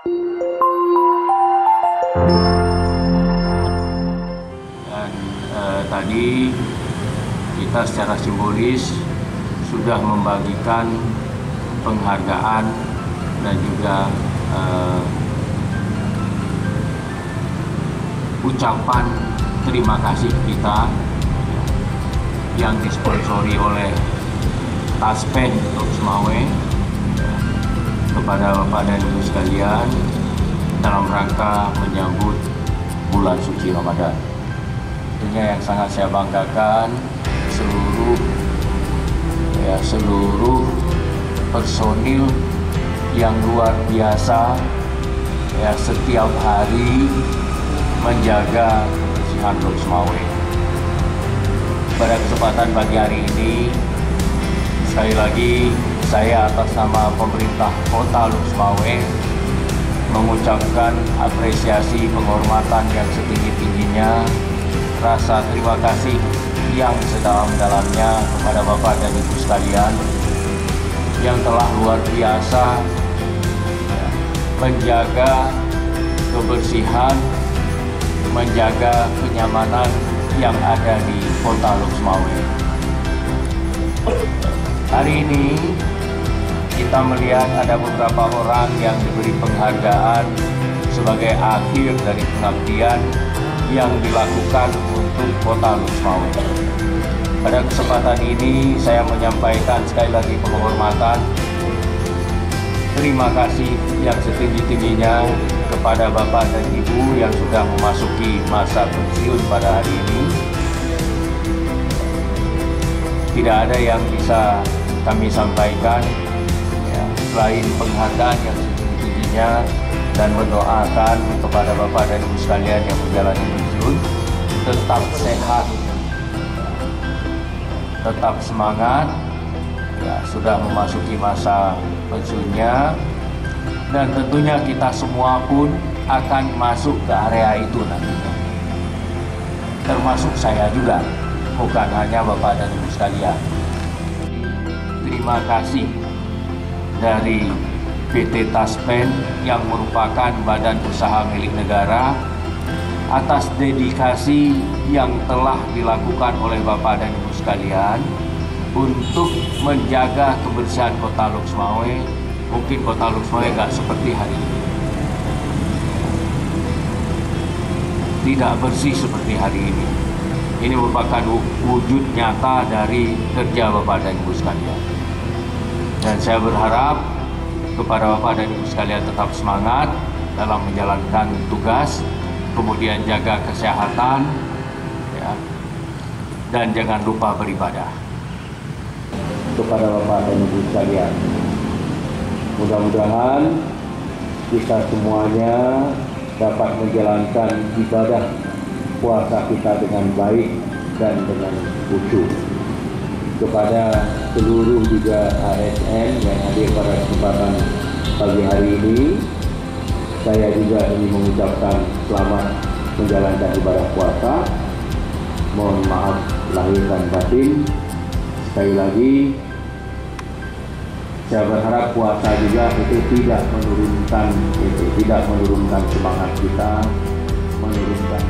Dan tadi kita secara simbolis sudah membagikan penghargaan dan juga ucapan terima kasih kita yang disponsori oleh Taspen Lux Mawe kepada Bapak dan Ibu sekalian dalam rangka menyambut bulan suci Ramadan. Tentunya yang sangat saya banggakan seluruh personil yang luar biasa setiap hari menjaga kebersihan Lux Mawe. Pada kesempatan pagi hari ini, sekali lagi saya atas nama pemerintah Kota Lux Mawe mengucapkan apresiasi penghormatan yang setinggi-tingginya, rasa terima kasih yang sedalam-dalamnya kepada Bapak dan Ibu sekalian yang telah luar biasa menjaga kebersihan, menjaga kenyamanan yang ada di Kota Lux Mawe. Hari ini kita melihat ada beberapa orang yang diberi penghargaan sebagai akhir dari pengabdian yang dilakukan untuk Kota Lux Mawe. Pada kesempatan ini saya menyampaikan sekali lagi penghormatan, terima kasih yang setinggi-tingginya kepada Bapak dan Ibu yang sudah memasuki masa pensiun pada hari ini. Tidak ada yang bisa kami sampaikan selain penghargaan yang setinggi-tingginya dan mendoakan kepada Bapak dan Ibu sekalian yang menjalani pensiun tetap sehat, tetap semangat, sudah memasuki masa pensiunnya, dan tentunya kita semua pun akan masuk ke area itu nantinya. Termasuk saya juga, bukan hanya Bapak dan Ibu sekalian. Terima kasih dari PT Taspen yang merupakan badan usaha milik negara atas dedikasi yang telah dilakukan oleh Bapak dan Ibu sekalian untuk menjaga kebersihan Kota Lux Mawe. Mungkin Kota Lux Mawe nggak seperti hari ini, tidak bersih seperti hari ini. Ini merupakan wujud nyata dari kerja Bapak dan Ibu sekalian. Dan saya berharap kepada Bapak dan Ibu sekalian tetap semangat dalam menjalankan tugas, kemudian jaga kesehatan, dan jangan lupa beribadah. Kepada Bapak dan Ibu sekalian, mudah-mudahan kita semuanya dapat menjalankan ibadah puasa kita dengan baik dan dengan khusyuk. Kepada seluruh juga ASN yang hadir pada kesempatan pagi hari ini, saya juga ingin mengucapkan selamat menjalankan ibadah puasa. Mohon maaf lahir dan batin. Sekali lagi, saya berharap puasa juga itu tidak menurunkan semangat kita, menurunkan